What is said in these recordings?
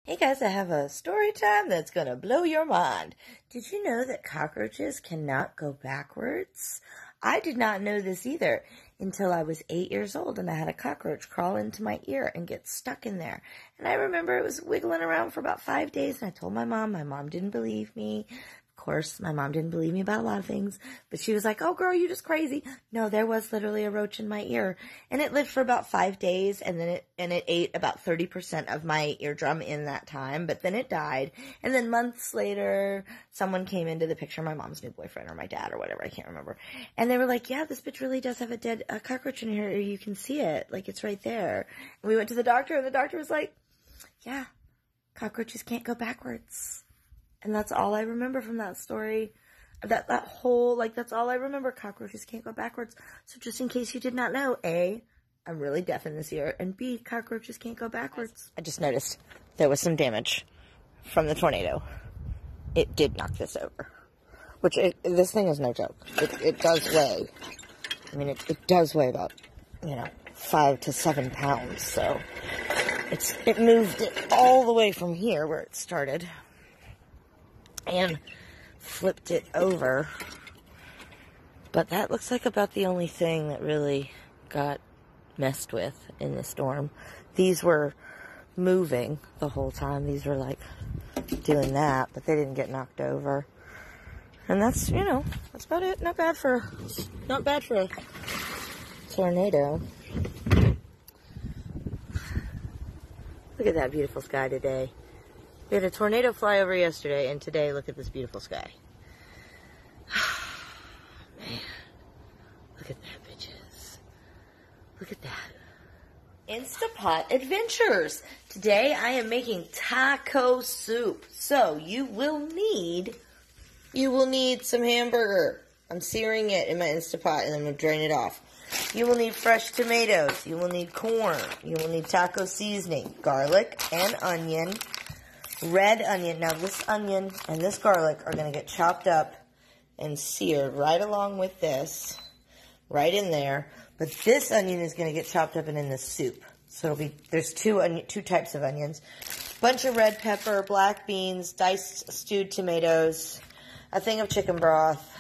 Hey guys, I have a story time that's gonna blow your mind. Did you know that cockroaches cannot go backwards? I did not know this either until I was 8 years old and I had a cockroach crawl into my ear and get stuck in there. And I remember it was wiggling around for about 5 days and I told my mom. My mom didn't believe me. Of course, my mom didn't believe me about a lot of things, but she was like, "Oh girl, you're just crazy." No, there was literally a roach in my ear, and it lived for about 5 days, and then it ate about 30% of my eardrum in that time, but then it died. And then months later, someone came into the picture, my mom's new boyfriend or my dad or whatever, I can't remember. And they were like, "Yeah, this bitch really does have a cockroach in her ear. You can see it. Like, it's right there." And we went to the doctor, and the doctor was like, "Yeah, cockroaches can't go backwards." And that's all I remember from that story. That's all I remember. Cockroaches can't go backwards. So just in case you did not know, A, I'm really deaf in this ear, and B, cockroaches can't go backwards. I just noticed there was some damage from the tornado. It did knock this over. This thing is no joke. It does weigh. I mean, it does weigh about, 5 to 7 pounds. So it moved it all the way from here where it started and flipped it over. But that looks like about the only thing that really got messed with in the storm. These were moving the whole time. These were like doing that, but they didn't get knocked over. And that's about it. Not bad for a tornado. Look at that beautiful sky today. We had a tornado fly over yesterday, and today, look at this beautiful sky. Man, look at that, bitches. Look at that. Instapot Adventures. Today, I am making taco soup. So, you will need some hamburger. I'm searing it in my Instapot, and I'm going to drain it off. You will need fresh tomatoes. You will need corn. You will need taco seasoning, garlic, and onion. Red onion. Now this onion and this garlic are going to get chopped up and seared right along with this, right in there. But this onion is going to get chopped up and in the soup. So there's two types of onions. Bunch of red pepper, black beans, diced stewed tomatoes, a thing of chicken broth,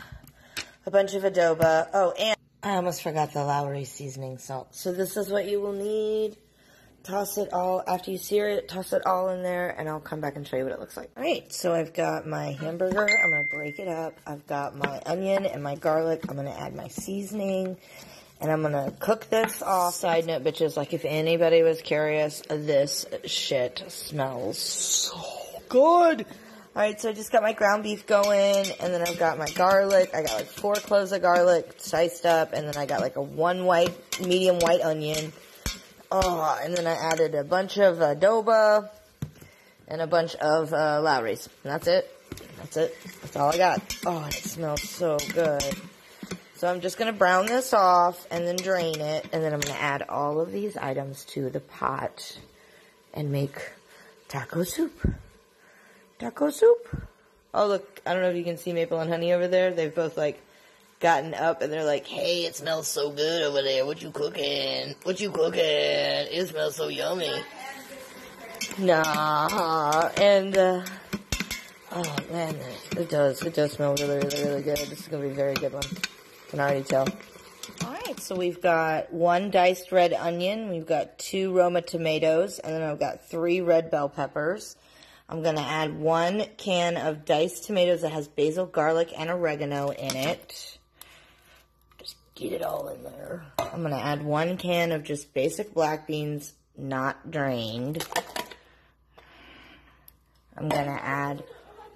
a bunch of adobo. Oh, and I almost forgot the Lowry seasoning salt. So this is what you will need. Toss it all, after you sear it, toss it all in there, and I'll come back and show you what it looks like. All right, so I've got my hamburger. I'm going to break it up. I've got my onion and my garlic. I'm going to add my seasoning, and I'm going to cook this off. Side note, bitches, like if anybody was curious, this shit smells so good. All right, so I just got my ground beef going, and then I've got my garlic. I got like 4 cloves of garlic diced up, and then I got like a medium white onion. Oh, and then I added a bunch of adobo and a bunch of Lowry's. And that's it. That's all I got. Oh, it smells so good. So I'm just going to brown this off and then drain it. And then I'm going to add all of these items to the pot and make taco soup. Taco soup. Oh, look. I don't know if you can see Maple and Honey over there. They've both, gotten up and they're like, "Hey, it smells so good over there. What you cooking? It smells so yummy." Nah. And, oh man, it does smell really, really, really good. This is going to be a very good one. I can already tell. Alright, so we've got 1 diced red onion. We've got 2 Roma tomatoes. And then I've got 3 red bell peppers. I'm going to add 1 can of diced tomatoes that has basil, garlic, and oregano in it. Get it all in there. I'm going to add 1 can of just basic black beans, not drained. I'm going to add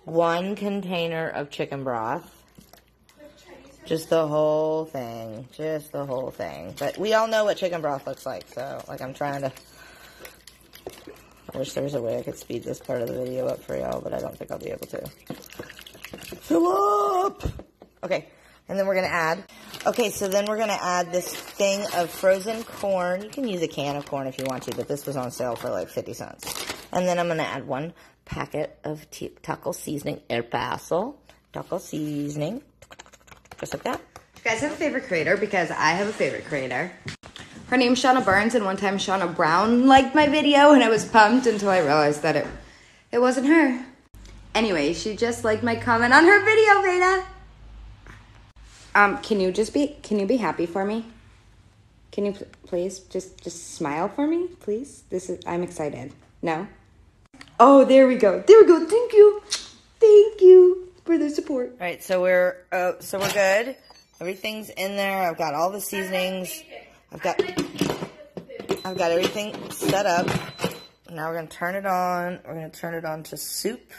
1 container of chicken broth. Just the whole thing. But we all know what chicken broth looks like, so, I'm trying to... I wish there was a way I could speed this part of the video up for y'all, but I don't think I'll be able to. Fill up! Okay, and then we're going to add... Okay, so then we're going to add this thing of frozen corn. You can use a can of corn if you want to, but this was on sale for 50 cents. And then I'm going to add 1 packet of taco seasoning, El Paso. Taco seasoning. Just like that. You guys have a favorite creator because I have a favorite creator. Her name's Shauna Burns, and one time Shauna Brown liked my video, and I was pumped until I realized that It wasn't her. Anyway, she just liked my comment on her video, Beta. Can you be happy for me? Can you please just smile for me, please? I'm excited. No? Oh, there we go. There we go. Thank you. Thank you for the support. All right, so we're good. Everything's in there. I've got all the seasonings. I've got everything set up. Now we're gonna turn it on. We're gonna turn it on to soup.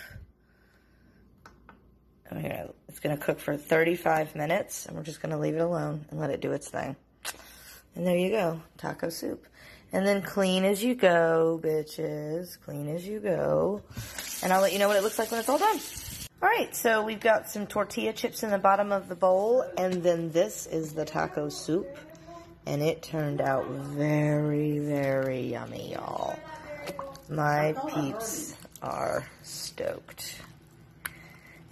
It's gonna cook for 35 minutes, and we're just gonna leave it alone and let it do its thing. And there you go, taco soup. And then clean as you go, bitches. Clean as you go. And I'll let you know what it looks like when it's all done. All right, so we've got some tortilla chips in the bottom of the bowl, and then this is the taco soup. And it turned out very, very yummy, y'all. My peeps are stoked.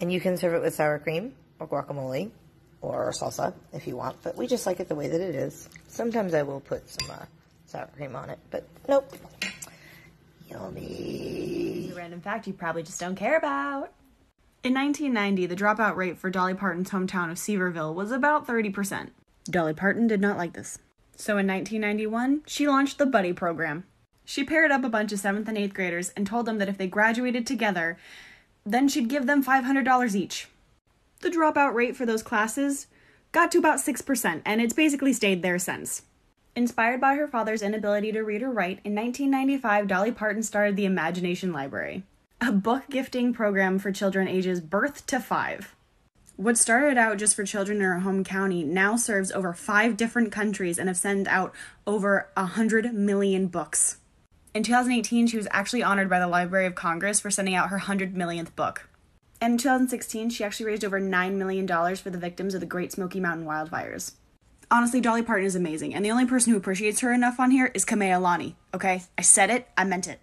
And you can serve it with sour cream or guacamole or salsa if you want, but we just like it the way that it is. Sometimes I will put some sour cream on it, but nope. Yummy. A random fact you probably just don't care about. In 1990, the dropout rate for Dolly Parton's hometown of Sevierville was about 30%. Dolly Parton did not like this. So in 1991, she launched the Buddy program. She paired up a bunch of 7th and 8th graders and told them that if they graduated together, then she'd give them $500 each. The dropout rate for those classes got to about 6%, and it's basically stayed there since. Inspired by her father's inability to read or write, in 1995, Dolly Parton started the Imagination Library, a book gifting program for children ages birth to 5. What started out just for children in her home county now serves over 5 different countries and have sent out over 100 million books. In 2018, she was actually honored by the Library of Congress for sending out her 100 millionth book. And in 2016, she actually raised over $9 million for the victims of the Great Smoky Mountain wildfires. Honestly, Dolly Parton is amazing, and the only person who appreciates her enough on here is Kamea Lani, okay? I said it, I meant it.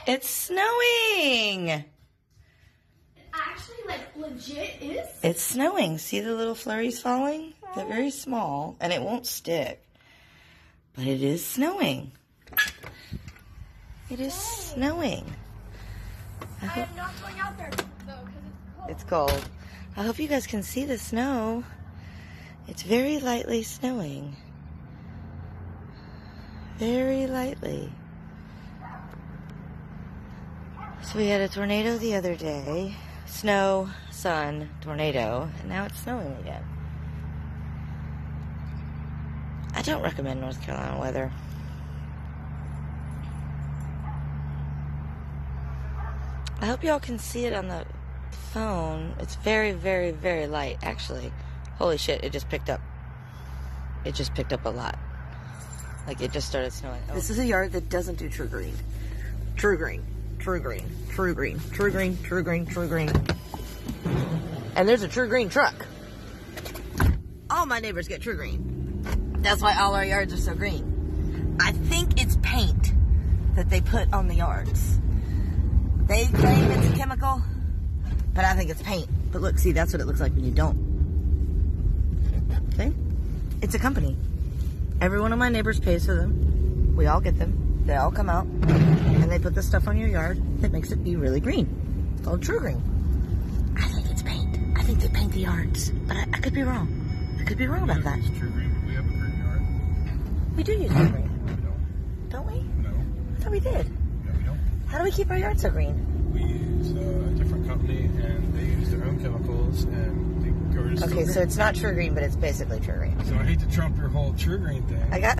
It's snowing! It actually, legit is? It's snowing. See the little flurries falling? They're very small, and it won't stick. But it is snowing. It is snowing. I am not going out there, though, because It's cold. I hope you guys can see the snow. It's very lightly snowing. Very lightly. So we had a tornado the other day. Snow, sun, tornado, and now it's snowing again. I don't recommend North Carolina weather. I hope y'all can see it on the phone. It's very, very, very light, actually. Holy shit, it just picked up. It just picked up a lot. Like, it just started snowing. Oh. This is a yard that doesn't do true green. True green. True green. True green. True green. True green. True green. And there's a true green truck. All my neighbors get true green. That's why all our yards are so green. I think it's paint that they put on the yards. They claim it's a chemical, but I think it's paint. But look, see, that's what it looks like when you don't. See? It's a company. Every one of my neighbors pays for them. We all get them. They all come out, and they put this stuff on your yard that makes it be really green. It's called True Green. I think it's paint. I think they paint the yards, but I could be wrong. I could be wrong about that. It's True Green. We have a green yard. We do use True Green. No, we don't. Don't we? No. I thought we did. No, we don't. How do we keep our yard so green? We use a different company, and they use their own chemicals, and they go to Okay, so it's not True Green, but it's basically True Green. So I hate to trump your whole True Green thing. I got